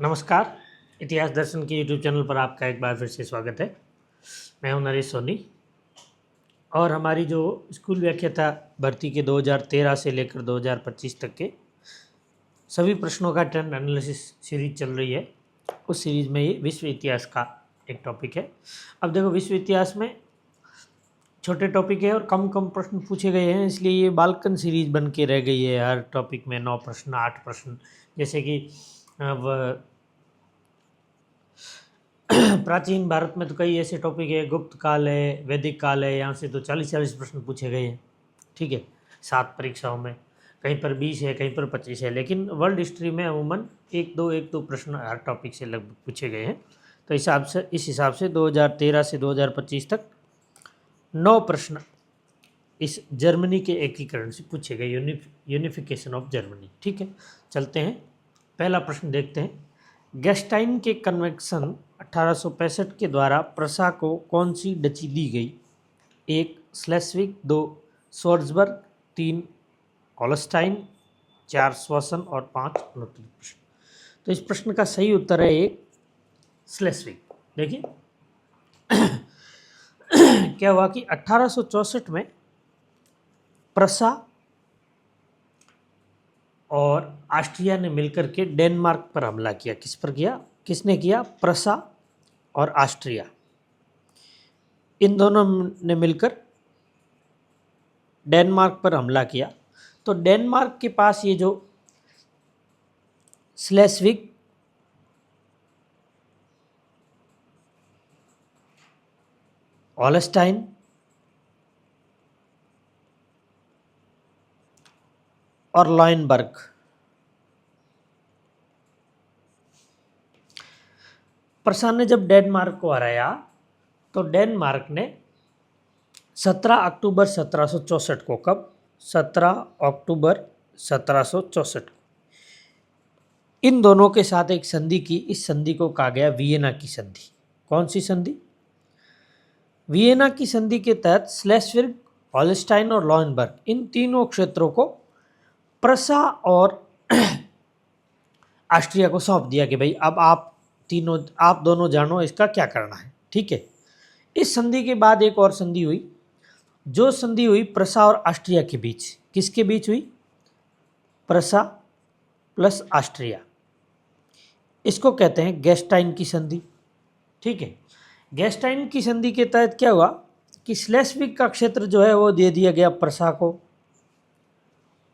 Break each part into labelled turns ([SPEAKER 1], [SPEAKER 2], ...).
[SPEAKER 1] नमस्कार। इतिहास दर्शन के यूट्यूब चैनल पर आपका एक बार फिर से स्वागत है। मैं हूं नरेश सोनी और हमारी जो स्कूल व्याख्याता भर्ती के 2013 से लेकर 2025 तक के सभी प्रश्नों का ट्रेंड एनालिसिस सीरीज चल रही है। उस सीरीज में ये विश्व इतिहास का एक टॉपिक है। अब देखो, विश्व इतिहास में छोटे टॉपिक है और कम कम प्रश्न पूछे गए हैं, इसलिए ये बालकन सीरीज बन के रह गई है। हर टॉपिक में 9 प्रश्न 8 प्रश्न, जैसे कि अब प्राचीन भारत में तो कई ऐसे टॉपिक है, गुप्त काल है, वैदिक काल है, यहाँ से तो 40-40 प्रश्न पूछे गए हैं। ठीक है, 7 परीक्षाओं में, कहीं पर 20 है, कहीं पर 25 है, लेकिन वर्ल्ड हिस्ट्री में अमूमन एक दो प्रश्न हर टॉपिक से लगभग पूछे गए हैं। तो इस हिसाब से 2013 से 2025 तक 9 प्रश्न इस जर्मनी के एकीकरण से पूछे गए, यूनिफिकेशन ऑफ जर्मनी। ठीक है, चलते हैं, पहला प्रश्न देखते हैं। गैस्टाइन के कन्वेक्शन 1865 के द्वारा प्रसा को कौन सी डची दी गई? 1 स्लेस्विग, 2 स्वॉर्जबर्ग, 3 हॉलस्टाइन, 4 श्वासन और 5 लोटली प्रश्न। तो इस प्रश्न का सही उत्तर है 1 स्लेस्विग। देखिए क्या हुआ कि 1864 में प्रसा और ऑस्ट्रिया ने मिलकर के डेनमार्क पर हमला किया। किस पर किया? किसने किया? प्रसा और ऑस्ट्रिया, इन दोनों ने मिलकर डेनमार्क पर हमला किया। तो डेनमार्क के पास ये जो स्लेस्विग, हॉलस्टाइन और लॉयनबर्ग, प्रसा ने जब डेनमार्क को हराया तो डेनमार्क ने 17 अक्टूबर 1764 को, कब? 17 अक्टूबर 1764 को इन दोनों के साथ एक संधि की। इस संधि को कहा गया वियना की संधि। कौन सी संधि? वियना की संधि के तहत स्लेस्विग, हॉलस्टाइन और लॉयनबर्ग, इन तीनों क्षेत्रों को प्रसा और ऑस्ट्रिया को सौंप दिया कि भाई अब आप दोनों जानो इसका क्या करना है। ठीक है, इस संधि के बाद एक और संधि हुई, जो संधि हुई प्रसा और ऑस्ट्रिया के बीच। किसके बीच हुई? प्रसा प्लस ऑस्ट्रिया। इसको कहते हैं गैस्टाइन की संधि। ठीक है, गैस्टाइन की संधि के तहत क्या हुआ कि स्लेस्विग का क्षेत्र जो है वो दे दिया गया प्रसा को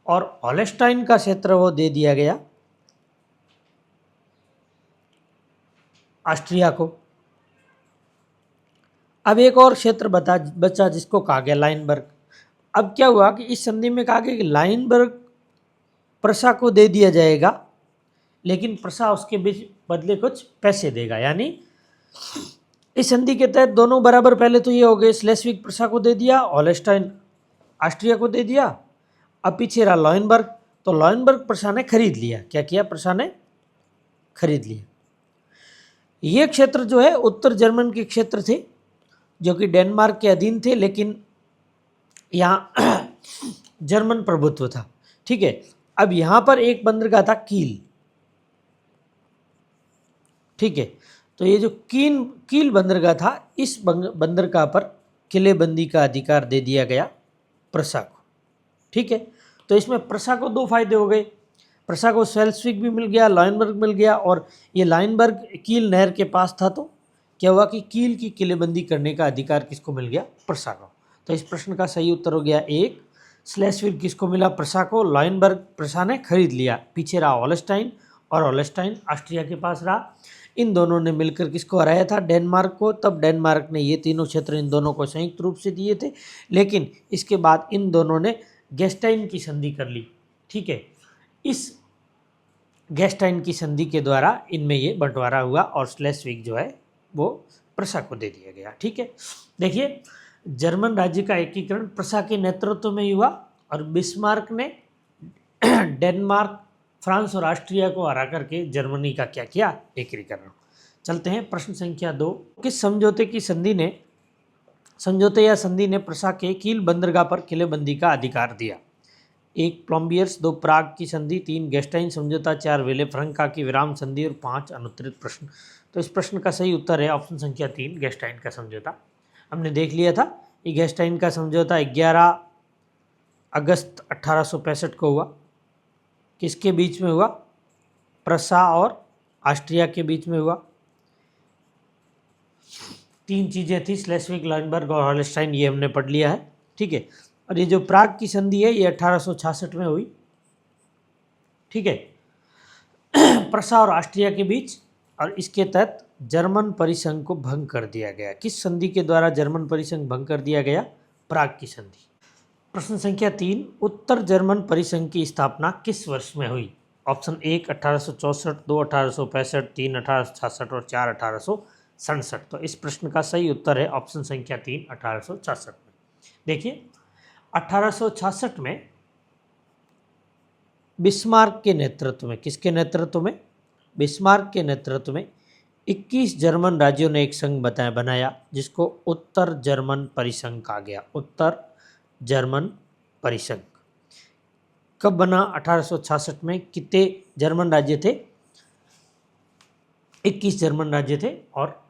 [SPEAKER 1] और हॉलस्टाइन का क्षेत्र वो दे दिया गया ऑस्ट्रिया को। अब एक और क्षेत्र बचा जिसको कहा गया लाइनबर्ग। अब क्या हुआ कि इस संधि में कहा गया कि लाइनबर्ग प्रसा को दे दिया जाएगा, लेकिन प्रसा उसके बीच बदले कुछ पैसे देगा। यानी इस संधि के तहत दोनों बराबर, पहले तो ये हो गए, स्लेस्विग प्रसा को दे दिया, हॉलस्टाइन ऑस्ट्रिया को दे दिया। अब पीछे रहा लॉयनबर्ग, तो लॉयनबर्ग प्रसा ने खरीद लिया। क्या किया? प्रसा ने खरीद लिया। ये क्षेत्र जो है उत्तर जर्मन के क्षेत्र थे जो कि डेनमार्क के अधीन थे, लेकिन यहाँ जर्मन प्रभुत्व था। ठीक है, अब यहाँ पर एक बंदरगाह था कील। ठीक है, तो ये जो कील बंदरगाह था, इस बंदरगाह पर किलेबंदी का अधिकार दे दिया गया प्रसा को। ठीक है, तो इसमें प्रसा को 2 फायदे हो गए। प्रसा को स्लेस्विग भी मिल गया, लॉयनबर्ग मिल गया, और ये लॉयनबर्ग कील नहर के पास था, तो क्या हुआ कि कील की किलेबंदी करने का अधिकार किसको मिल गया? प्रसा को। तो इस प्रश्न का सही उत्तर हो गया 1 स्लेस्विग। किसको मिला? प्रसा को। लॉयनबर्ग प्रसा ने खरीद लिया। पीछे रहा हॉलस्टाइन, और हॉलस्टाइन ऑस्ट्रिया के पास रहा। इन दोनों ने मिलकर किसको हराया था? डेनमार्क को। तब डेनमार्क ने ये तीनों क्षेत्र इन दोनों को संयुक्त रूप से दिए थे, लेकिन इसके बाद इन दोनों ने गैस्टाइन की संधि कर ली। ठीक है, इस गैस्टाइन की संधि के द्वारा इनमें ये बंटवारा हुआ और स्लेस्विग जो है वो प्रसा को दे दिया गया। ठीक है, देखिए, जर्मन राज्य का एकीकरण प्रसा के नेतृत्व में हुआ और बिस्मार्क ने डेनमार्क, फ्रांस और ऑस्ट्रिया को हरा करके जर्मनी का क्या किया? एकीकरण। चलते हैं प्रश्न संख्या 2। किस समझौते या संधि ने प्रसा के कील बंदरगाह पर किलेबंदी का अधिकार दिया? 1 प्लम्बियर्स, 2 प्राग की संधि, 3 गेस्टाइन समझौता, 4 विले फ्रंका की विराम संधि और 5 अनुत्तरित प्रश्न। तो इस प्रश्न का सही उत्तर है ऑप्शन संख्या 3 गेस्टाइन का समझौता। हमने देख लिया था ये गेस्टाइन का समझौता 11 अगस्त 1865 को हुआ। किसके बीच में हुआ? प्रसा और ऑस्ट्रिया के बीच में हुआ। 3 चीज़ें थी, स्लेस्विग, लॉयनबर्ग और हॉलस्टाइन, ये हमने पढ़ लिया है, ठीक है। और ये जो प्राग की संधि है ये 1866 में हुई, ठीक है, प्रसा और ऑस्ट्रिया के बीच, और इसके तहत जर्मन परिसंघ को भंग कर दिया गया। किस संधि के द्वारा जर्मन परिसंघ भंग कर दिया गया? प्राग की संधि। प्रश्न संख्या 3, उत्तर जर्मन परिसंघ की स्थापना किस वर्ष में हुई? ऑप्शन 1 1864, 2 1865, 3 1866 और 4 1867। तो इस प्रश्न का सही उत्तर है ऑप्शन संख्या 3 1866 में। देखिए 1866 में बिस्मार्क के नेतृत्व में, किसके नेतृत्व में? बिस्मार्क के नेतृत्व में 21 जर्मन राज्यों ने एक संघ बनाया जिसको उत्तर जर्मन परिसंघ कहा गया। उत्तर जर्मन परिसंघ कब बना? 1866 में। कितने जर्मन राज्य थे? 21 जर्मन राज्य थे। और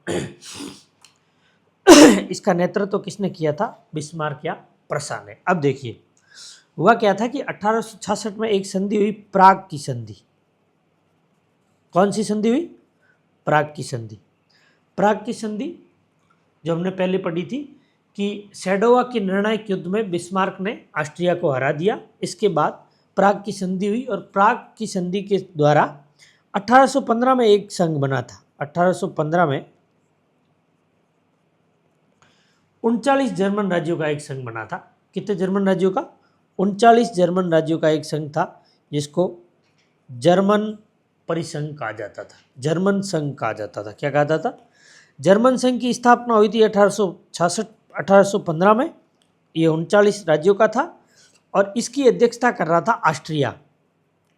[SPEAKER 1] इसका नेतृत्व किसने किया था? बिस्मार्क या प्रसा ने। अब देखिए हुआ क्या था कि 1866 में एक संधि हुई, प्राग की संधि। कौन सी संधि हुई? प्राग की संधि। प्राग की संधि जो हमने पहले पढ़ी थी कि सैडोवा के निर्णायक युद्ध में बिस्मार्क ने ऑस्ट्रिया को हरा दिया। इसके बाद प्राग की संधि हुई और प्राग की संधि के द्वारा 1815 में एक संघ बना था। 1815 में 39 जर्मन राज्यों का एक संघ बना था। कितने जर्मन राज्यों का? 39 जर्मन राज्यों का एक संघ था जिसको जर्मन परिसंघ कहा जाता था, जर्मन संघ कहा जाता था। क्या कहा जाता था? जर्मन संघ की स्थापना हुई थी 1815 में। ये 39 राज्यों का था और इसकी अध्यक्षता कर रहा था ऑस्ट्रिया।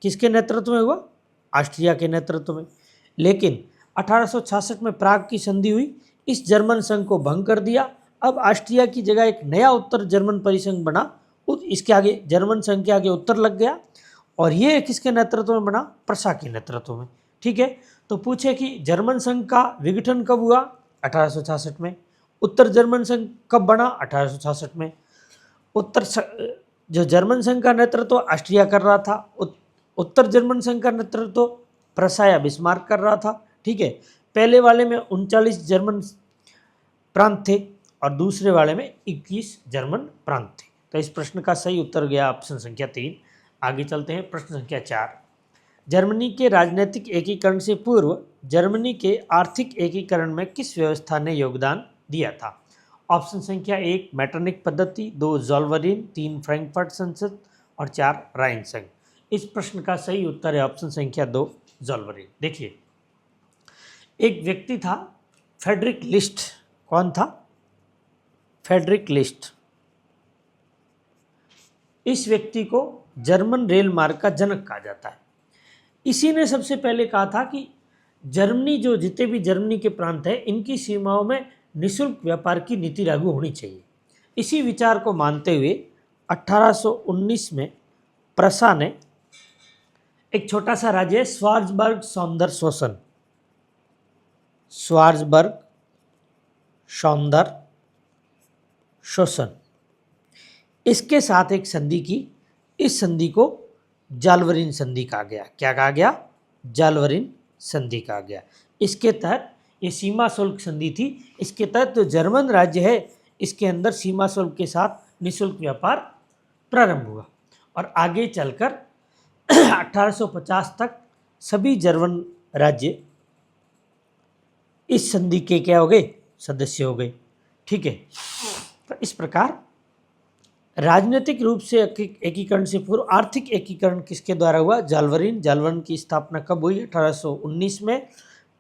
[SPEAKER 1] किसके नेतृत्व में हुआ? ऑस्ट्रिया के नेतृत्व में। लेकिन 1866 में प्राग की संधि हुई, इस जर्मन संघ को भंग कर दिया। अब ऑस्ट्रिया की जगह एक नया उत्तर जर्मन परिसंघ बना। इसके आगे जर्मन संघ के आगे उत्तर लग गया और ये किसके नेतृत्व में बना? प्रसा के नेतृत्व में, ठीक है। तो पूछे कि जर्मन संघ का विघटन कब हुआ? 1866 में। उत्तर जर्मन संघ कब बना? 1866 में। जो जर्मन संघ का नेतृत्व ऑस्ट्रिया कर रहा था, उत्तर जर्मन संघ का नेतृत्व प्रसा या बिस्मार्क कर रहा था, ठीक है। पहले वाले में 39 जर्मन प्रांत थे और दूसरे वाले में 21 जर्मन प्रांत थे। तो इस प्रश्न का सही उत्तर गया ऑप्शन संख्या 3। आगे चलते हैं प्रश्न संख्या 4। जर्मनी के राजनीतिक एकीकरण से पूर्व जर्मनी के आर्थिक एकीकरण में किस व्यवस्था ने योगदान दिया था? ऑप्शन संख्या 1 मैटरनिक पद्धति, 2 ज़ोल्वरिन, 3 फ्रैंकफर्ट संसद और 4 राइन संघ। इस प्रश्न का सही उत्तर है ऑप्शन संख्या 2 ज़ोल्वरिन। देखिए एक व्यक्ति था फ्रेडरिक लिस्ट। कौन था? Frederick List. इस व्यक्ति को जर्मन रेल मार्ग का जनक कहा जाता है। इसी ने सबसे पहले कहा था कि जर्मनी, जो जितने भी जर्मनी के प्रांत हैं, इनकी सीमाओं में निःशुल्क व्यापार की नीति लागू होनी चाहिए। इसी विचार को मानते हुए 1819 में प्रसा ने एक छोटा सा राज्य है श्वार्ज़बर्ग सौंदरशोसन, श्वार्ज़बर्ग सौंदर शोषण, इसके साथ एक संधि की। इस संधि को ज़ोल्वरिन संधि कहा गया। क्या कहा गया? ज़ोल्वरिन संधि कहा गया। इसके तहत ये सीमा शुल्क संधि थी। इसके तहत जो जर्मन राज्य है इसके अंदर सीमा शुल्क के साथ निःशुल्क व्यापार प्रारंभ हुआ और आगे चलकर 1850 तक सभी जर्मन राज्य इस संधि के क्या हो गए? सदस्य हो गए, ठीक है। तो इस प्रकार राजनीतिक रूप से एकीकरण से पूर्व आर्थिक एकीकरण किसके द्वारा हुआ? ज़ोल्वरिन। ज़ोल्वरिन की स्थापना कब हुई? 1819 में।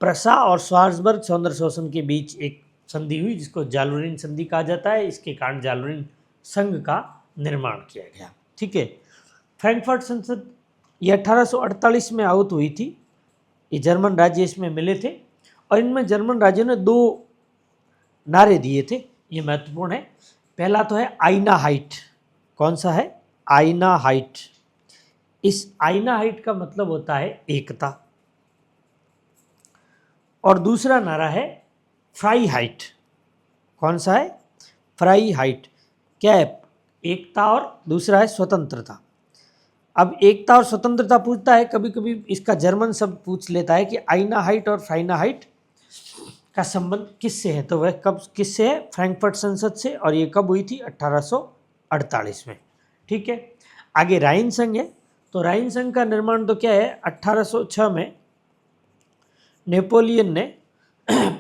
[SPEAKER 1] प्रसा और श्वार्ज़बर्ग सौंदरशोसन के बीच एक संधि हुई जिसको ज़ोल्वरिन संधि कहा जाता है। इसके कारण ज़ोल्वरिन संघ का निर्माण किया गया, ठीक है। फ्रैंकफर्ट संसद ये 1848 में आहुत हुई थी। ये जर्मन राज्य इसमें मिले थे और इनमें जर्मन राज्यों ने 2 नारे दिए थे, ये महत्वपूर्ण है। पहला तो है आइना हाइट। कौन सा है? आईना हाइट। इस आईना हाइट का मतलब होता है एकता, और दूसरा नारा है फ्राई हाइट। कौन सा है? Fry height. क्या है? एकता, और दूसरा है स्वतंत्रता। अब एकता और स्वतंत्रता पूछता है, कभी कभी इसका जर्मन शब्द पूछ लेता है कि आईना हाइट और फ्राइना हाइट का संबंध किससे है, तो वह कब किससे है? फ्रैंकफर्ट संसद से, और ये कब हुई थी? 1848 में। ठीक है, आगे राइन संघ है। तो राइन संघ का निर्माण तो क्या है? 1806 में नेपोलियन ने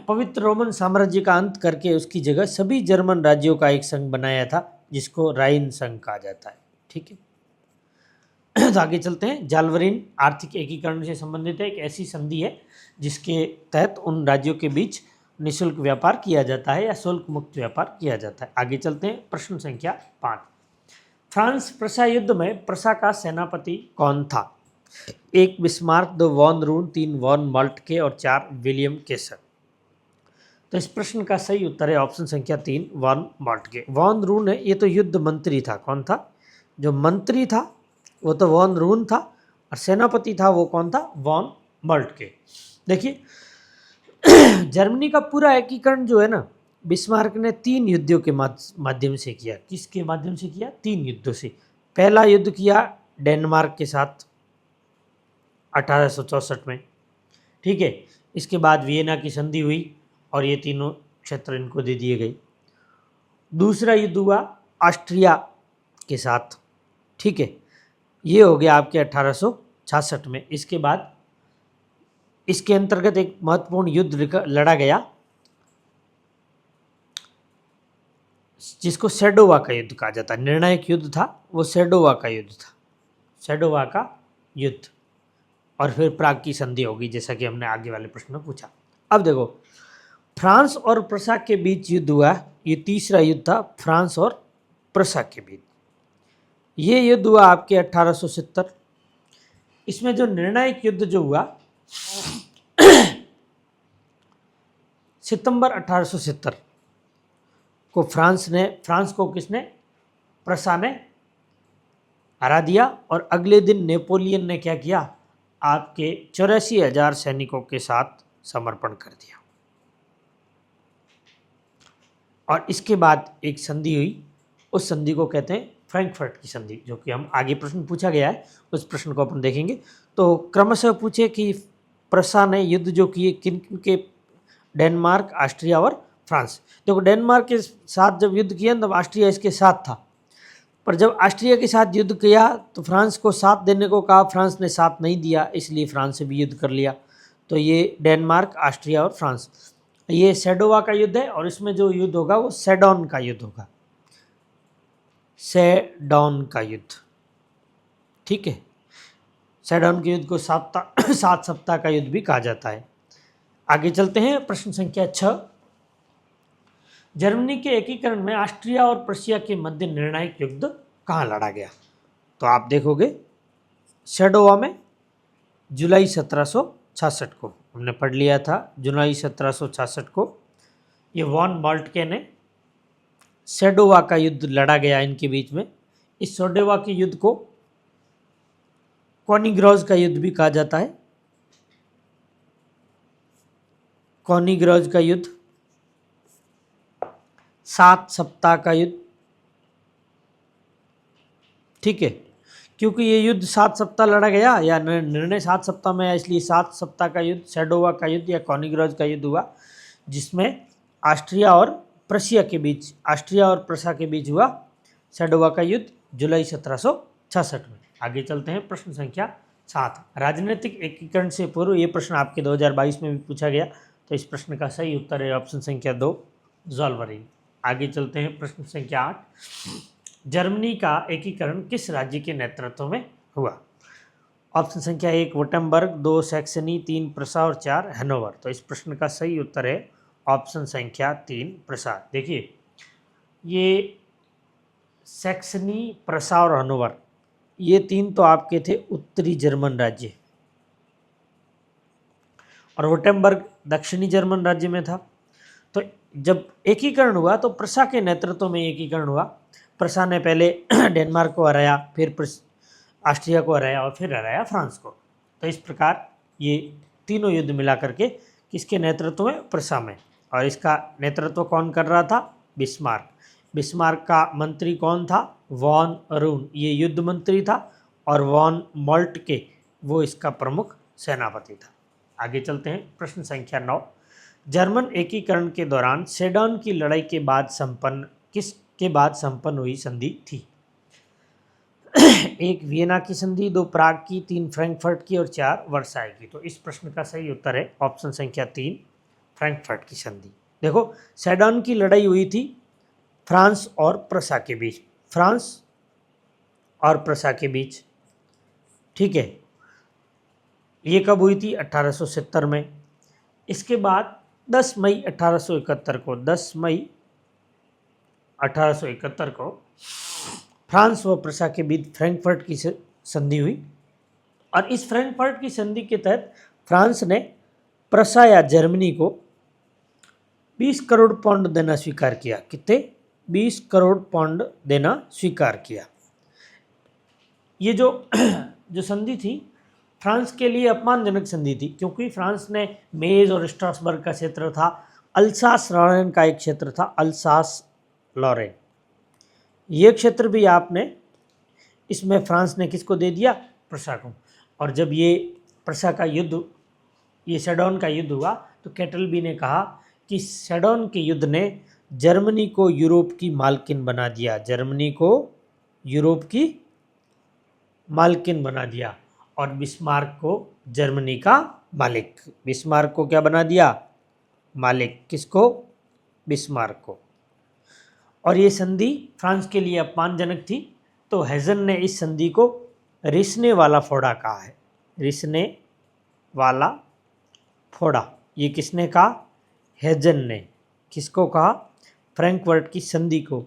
[SPEAKER 1] पवित्र रोमन साम्राज्य का अंत करके उसकी जगह सभी जर्मन राज्यों का एक संघ बनाया था, जिसको राइन संघ कहा जाता है। ठीक है, तो आगे चलते हैं। जालवरीन आर्थिक एकीकरण से संबंधित है, एक ऐसी संधि है जिसके तहत उन राज्यों के बीच निःशुल्क व्यापार किया जाता है या शुल्क मुक्त व्यापार किया जाता है। आगे चलते हैं, प्रश्न संख्या 5। फ्रांस प्रसा युद्ध में प्रसा का सेनापति कौन था? 1 बिस्मार्क, 2 वॉन रून, 3 वॉन मॉल्टके और 4 विलियम केसर। तो इस प्रश्न का सही उत्तर है ऑप्शन संख्या 3, वॉन मॉल्टके। वॉन रून है, ये तो युद्ध मंत्री था। कौन था? जो मंत्री था वो तो वॉन रून था, और सेनापति था वो कौन था? वॉन मॉल्टके। देखिए, जर्मनी का पूरा एकीकरण जो है ना, बिस्मार्क ने 3 युद्धों के माध्यम से किया। किसके माध्यम से किया? 3 युद्धों से। पहला युद्ध किया डेनमार्क के साथ 1864 में। ठीक है, इसके बाद वियना की संधि हुई और ये तीनों क्षेत्र इनको दे दिए गए। दूसरा युद्ध हुआ ऑस्ट्रिया के साथ। ठीक है, ये हो गया आपके 1866 में। इसके बाद इसके अंतर्गत एक महत्वपूर्ण युद्ध लड़ा गया, जिसको सेडोवा का युद्ध कहा जाता है। निर्णायक युद्ध था वो, सेडोवा का युद्ध था, सेडोवा का युद्ध। और फिर प्राग की संधि होगी, जैसा कि हमने आगे वाले प्रश्न में पूछा। अब देखो, फ्रांस और प्रसा के बीच युद्ध हुआ, ये तीसरा युद्ध था फ्रांस और प्रसा के बीच। ये युद्ध हुआ आपके 1870। इसमें जो निर्णायक युद्ध जो हुआ सितंबर 1870 को फ्रांस को किसने? प्रसा ने हरा दिया, और अगले दिन नेपोलियन ने क्या किया? आपके 84,000 सैनिकों के साथ समर्पण कर दिया। और इसके बाद एक संधि हुई, उस संधि को कहते हैं फ्रैंकफर्ट की संधि, जो कि हम आगे प्रश्न पूछा गया है, उस प्रश्न को अपन देखेंगे। तो क्रमशः पूछे कि प्रसा ने युद्ध जो किए किन किन के? डेनमार्क, ऑस्ट्रिया और फ्रांस। देखो, डेनमार्क के साथ जब युद्ध किया तब ऑस्ट्रिया इसके साथ था, पर जब ऑस्ट्रिया के साथ युद्ध किया तो फ्रांस को साथ देने को कहा, फ्रांस ने साथ नहीं दिया, इसलिए फ्रांस से भी युद्ध कर लिया। तो ये डेनमार्क, ऑस्ट्रिया और फ्रांस, ये सेडोवा का युद्ध है, और इसमें जो युद्ध होगा वो सेडॉन का युद्ध होगा, सेडॉन का युद्ध। ठीक है, सेडॉन के युद्ध को 7 सप्ताह का युद्ध भी कहा जाता है। आगे चलते हैं, प्रश्न संख्या 6। जर्मनी के एकीकरण में ऑस्ट्रिया और प्रशिया के मध्य निर्णायक युद्ध कहाँ लड़ा गया? तो आप देखोगे सेडोवा में जुलाई 1766 को, हमने पढ़ लिया था, जुलाई 1766 को ये वॉन मॉल्टके ने सेडोवा का युद्ध लड़ा गया इनके बीच में। इस सेडोवा के युद्ध को कॉनिग्राज का युद्ध भी कहा जाता है। कॉनिग्राज का युद्ध, 7 सप्ताह का युद्ध। ठीक है, क्योंकि ये युद्ध 7 सप्ताह लड़ा गया, या निर्णय 7 सप्ताह में है, इसलिए 7 सप्ताह का युद्ध सेडोवा का युद्ध या कॉनिग्राज का युद्ध हुआ, जिसमें ऑस्ट्रिया और प्रशिया के बीच, ऑस्ट्रिया और प्रसा के बीच हुआ सेडोवा का युद्ध जुलाई 1766 में। आगे चलते हैं, प्रश्न संख्या 7। राजनीतिक एकीकरण से पूर्व, ये प्रश्न आपके 2022 में भी पूछा गया, तो इस प्रश्न का सही उत्तर है ऑप्शन संख्या 2, ज़ॉल्वरीन। आगे चलते हैं, प्रश्न संख्या 8। जर्मनी का एकीकरण किस राज्य के नेतृत्व में हुआ? ऑप्शन संख्या 1 वुटेम्बर्ग, 2 सैक्सनी, 3 प्रसा और 4 हैनोवर। तो इस प्रश्न का सही उत्तर है ऑप्शन संख्या 3 प्रसा। देखिए, ये सैक्सनी, प्रसा और हैनोवर, ये 3 तो आपके थे उत्तरी जर्मन राज्य, और वुटेम्बर्ग दक्षिणी जर्मन राज्य में था। तो जब एकीकरण हुआ तो प्रसा के नेतृत्व में एकीकरण हुआ। प्रसा ने पहले डेनमार्क को हराया, फिर ऑस्ट्रिया को हराया और फिर हराया फ्रांस को। तो इस प्रकार ये तीनों युद्ध मिला करके किसके नेतृत्व में? प्रसा में। और इसका नेतृत्व कौन कर रहा था? बिस्मार्क। बिस्मार्क का मंत्री कौन था? वॉन अरून, ये युद्ध मंत्री था। और वॉन मोल्टके वो इसका प्रमुख सेनापति था। आगे चलते हैं, प्रश्न संख्या 9। जर्मन एकीकरण के दौरान सेडन की लड़ाई के बाद किसके बाद संपन्न हुई संधि थी? 1 वियना की संधि, 2 प्राग की, 3 फ्रैंकफर्ट की और 4 वर्साई की। तो इस प्रश्न का सही उत्तर है ऑप्शन संख्या 3, फ्रैंकफर्ट की संधि। देखो, सेडन की लड़ाई हुई थी फ्रांस और प्रसा के बीच, फ्रांस और प्रसा के बीच, ठीक है। ये कब हुई थी? 1870 में। इसके बाद 10 मई 1871 को 10 मई 1871 को फ्रांस व प्रसा के बीच फ्रैंकफर्ट की संधि हुई। और इस फ्रैंकफर्ट की संधि के तहत फ्रांस ने प्रसा या जर्मनी को 20 करोड़ पाउंड देना स्वीकार किया। कितने? 20 करोड़ पाउंड देना स्वीकार किया। ये जो संधि थी फ्रांस के लिए अपमानजनक संधि थी, क्योंकि फ्रांस ने मेज और स्ट्रासबर्ग का क्षेत्र था, अल्सास लॉरेन का एक क्षेत्र था, अल्सास लॉरेन, ये क्षेत्र भी आपने इसमें फ्रांस ने किसको दे दिया? प्रसा को। और जब ये प्रसा का युद्ध, ये सेडन का युद्ध हुआ, तो कैटलबी ने कहा कि सेडन के युद्ध ने जर्मनी को यूरोप की मालकिन बना दिया, जर्मनी को यूरोप की मालकिन बना दिया। और बिस्मार्क को जर्मनी का मालिक, बिस्मार्क को क्या बना दिया? मालिक। किसको? बिस्मार्क को। और ये संधि फ्रांस के लिए अपमानजनक थी, तो हेजन ने इस संधि को रिसने वाला फोड़ा कहा है, रिसने वाला फोड़ा। ये किसने कहा? हेजन ने। किसको कहा? फ्रैंकफर्ट की संधि को।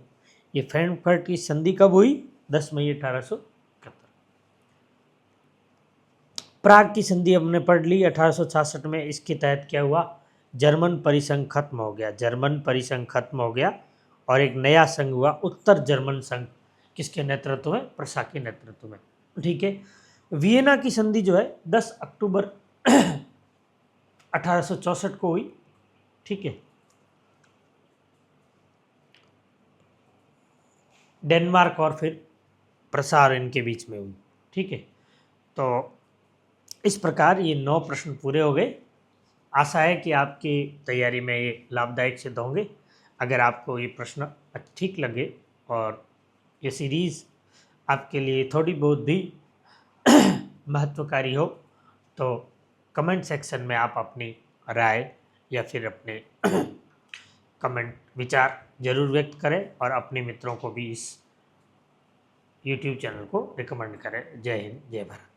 [SPEAKER 1] ये फ्रैंकफर्ट की संधि कब हुई? 10 मई 1871। प्राग की संधि हमने पढ़ ली 1866 में। इसके तहत क्या हुआ? जर्मन परिसंघ खत्म हो गया, जर्मन परिसंघ खत्म हो गया और एक नया संघ हुआ, उत्तर जर्मन संघ। किसके नेतृत्व में? प्रसा के नेतृत्व में, ठीक है। वियना की संधि जो है 10 अक्टूबर 1864 को हुई, ठीक है। डेनमार्क और फिर प्रसा और इनके बीच में हुई, ठीक है। तो इस प्रकार ये 9 प्रश्न पूरे हो गए। आशा है कि आपकी तैयारी में ये लाभदायक सिद्ध होंगे। अगर आपको ये प्रश्न ठीक लगे और ये सीरीज़ आपके लिए थोड़ी बहुत भी महत्वकारी हो, तो कमेंट सेक्शन में आप अपनी राय या फिर अपने कमेंट विचार ज़रूर व्यक्त करें और अपने मित्रों को भी इस YouTube चैनल को रिकमेंड करें। जय हिंद, जय भारत।